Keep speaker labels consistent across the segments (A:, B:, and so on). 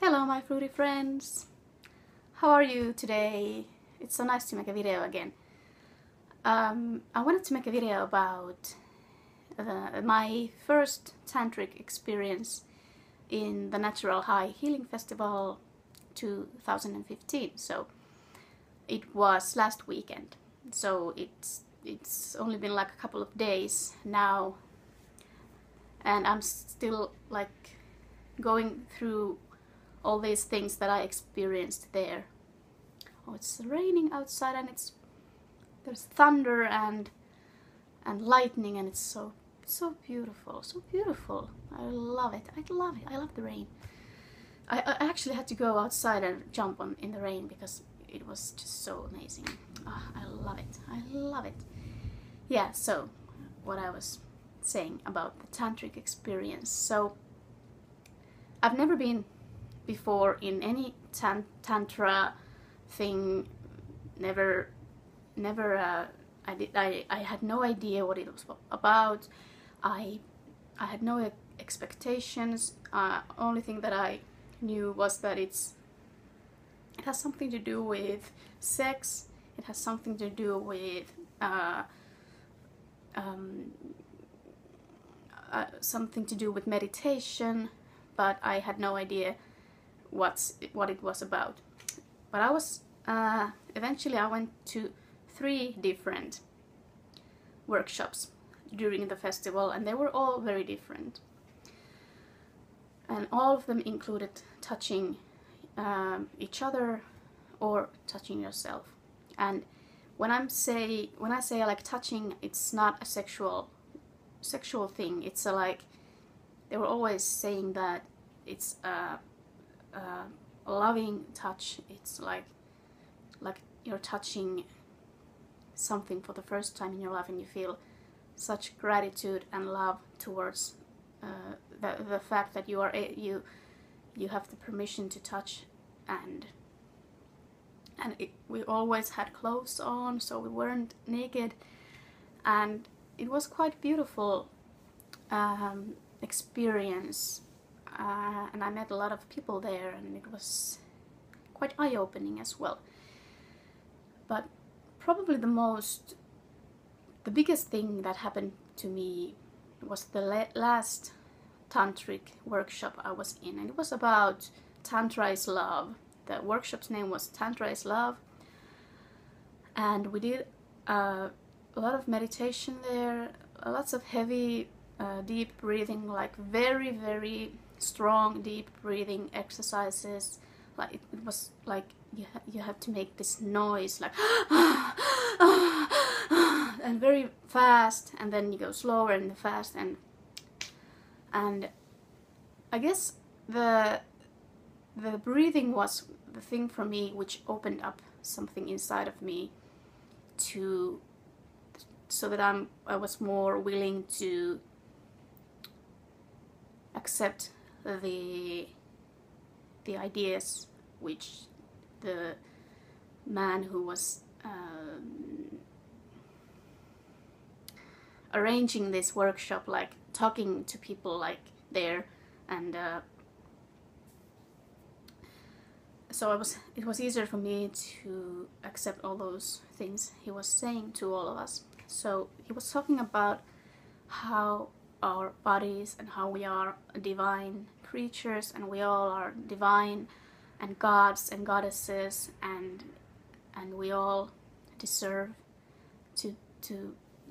A: Hello my fruity friends! How are you today? It's so nice to make a video again. I wanted to make a video about my first tantric experience in the Natural High Healing Festival 2015. So it was last weekend. So it's only been like a couple of days now, and I'm still like going through all these things that I experienced there. Oh, it's raining outside, and there's thunder and lightning, and it's so beautiful, so beautiful. I love it. I love it. I love the rain. I actually had to go outside and jump in the rain because it was just so amazing. Oh, I love it. I love it. Yeah. So, what I was saying about the tantric experience. So, I've never been before in any tantra thing. Never. I had no idea what it was about. I had no expectations. Only thing that I knew was that it has something to do with sex. It has something to do with something to do with meditation, but I had no idea what it was about. But I was eventually I went to 3 different workshops during the festival, and they were all very different, and all of them included touching each other or touching yourself. And when I say I like touching, it's not a sexual thing. It's like they were always saying that it's a loving touch. It's like you're touching something for the first time in your life, and you feel such gratitude and love towards the fact that you have the permission to touch, and we always had clothes on, so we weren't naked, and it was quite beautiful experience, and I met a lot of people there, and it was quite eye-opening as well. But probably the biggest thing that happened to me was the last tantric workshop I was in, and it was about Tantra is Love. The workshop's name was Tantra is Love, and we did a lot of meditation there, lots of heavy deep breathing, like very, very strong deep breathing exercises. Like it was like you have to make this noise like and very fast, and then you go slower and fast, and I guess the breathing was the thing for me which opened up something inside of me so that I was more willing to accept the ideas which the man who was arranging this workshop, like talking to people like there, and so it was easier for me to accept all those things he was saying to all of us. So he was talking about how our bodies and how we are divine creatures, and we all are divine and gods and goddesses, and we all deserve to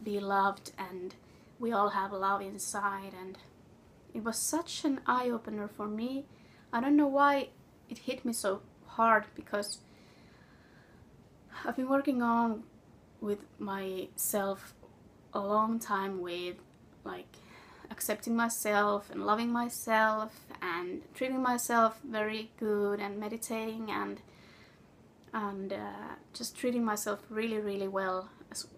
A: be loved, and we all have love inside. And it was such an eye-opener for me. I don't know why it hit me so hard, because I've been working on with myself a long time, with like accepting myself and loving myself and treating myself very good, and meditating, and just treating myself really, really well,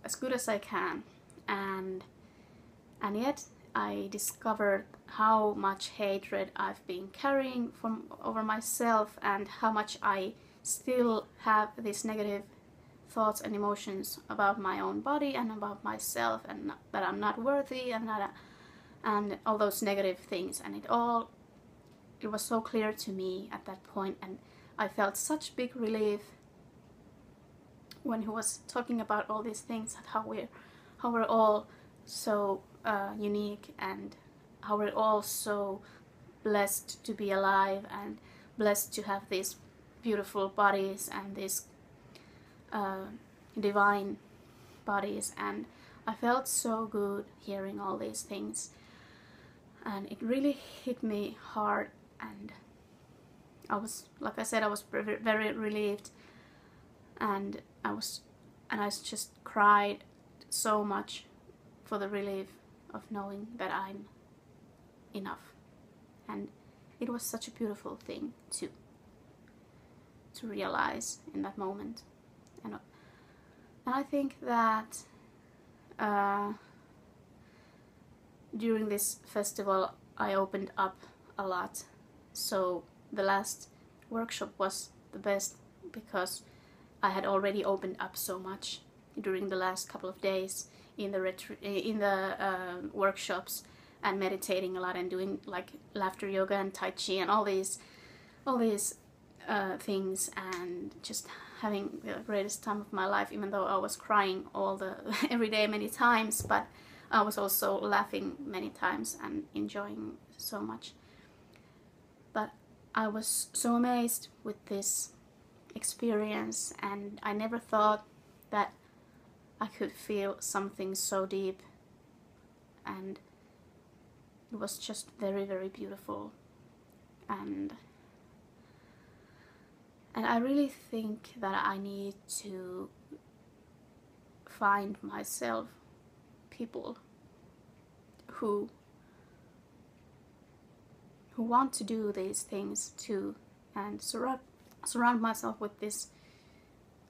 A: as good as I can. And yet I discovered how much hatred I've been carrying over myself, and how much I still have these negative thoughts and emotions about my own body and about myself, and that I'm not worthy, and all those negative things, and it was so clear to me at that point, and I felt such big relief when he was talking about all these things, how we're all so unique, and how we're all so blessed to be alive and blessed to have these beautiful bodies and these divine bodies. And I felt so good hearing all these things, and it really hit me hard, and I was, like I said, I was very, very relieved, and I just cried so much for the relief of knowing that I'm enough. And it was such a beautiful thing to realize in that moment. And I think that during this festival I opened up a lot. So the last workshop was the best because I had already opened up so much during the last couple of days in the workshops, and meditating a lot and doing like laughter yoga and tai chi and all these things, and just having the greatest time of my life, even though I was crying every day many times, but I was also laughing many times and enjoying so much. But I was so amazed with this experience, and I never thought that I could feel something so deep, and it was just very, very beautiful. And I really think that I need to find myself people who want to do these things too, and surround myself with this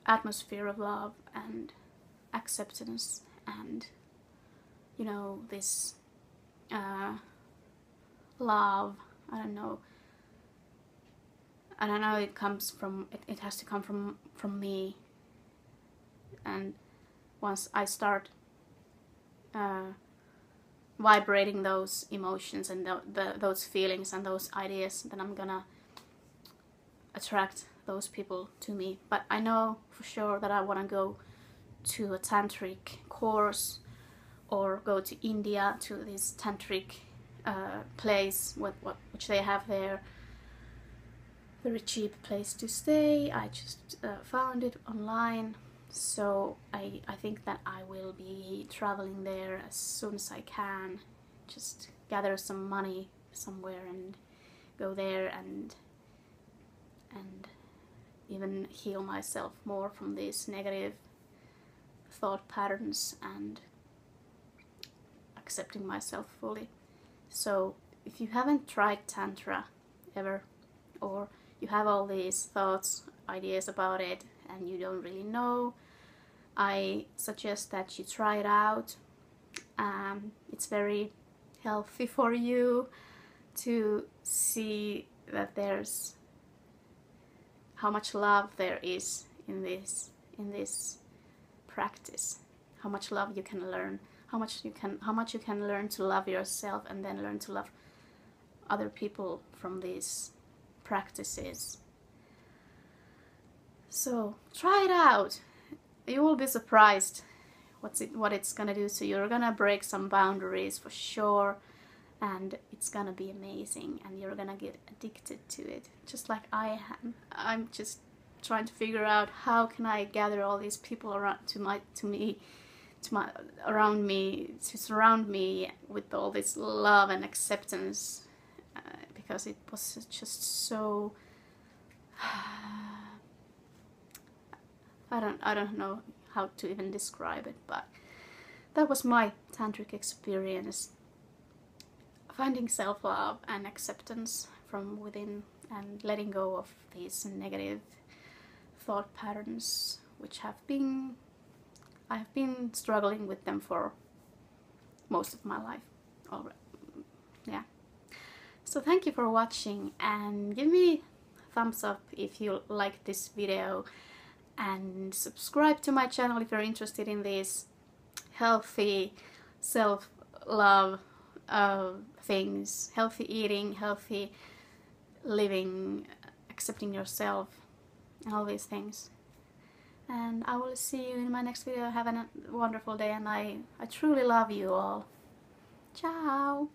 A: atmosphere of love and acceptance, and this love. I don't know, it comes from it has to come from me, and once I start vibrating those emotions and those feelings and those ideas, then I'm gonna attract those people to me. But I know for sure that I want to go to a tantric course, or go to India to this tantric place which they have there. Very cheap place to stay. I just found it online, so I think that I will be traveling there as soon as I can. Just gather some money somewhere and go there and even heal myself more from these negative thought patterns and accepting myself fully. So if you haven't tried Tantra ever, or you have all these thoughts, ideas about it, and you don't really know, I suggest that you try it out. It's very healthy for you to see that there's how much love there is in this practice, how much love you can learn, how much you can learn to love yourself, and then learn to love other people from these practices. So try it out. You will be surprised what it's gonna do to you. You're gonna break some boundaries for sure, and it's gonna be amazing, and you're gonna get addicted to it, just like I am. I'm just trying to figure out how can I gather all these people around around me, to surround me with all this love and acceptance, because it was just so I don't know how to even describe it, but that was my tantric experience, finding self-love and acceptance from within, and letting go of these negative thought patterns which I have been struggling with them for most of my life already. Yeah. So thank you for watching, and give me thumbs up if you like this video, and subscribe to my channel if you're interested in these healthy self-love things, healthy eating, healthy living, accepting yourself, and all these things. And I will see you in my next video. Have a wonderful day, and I truly love you all. Ciao!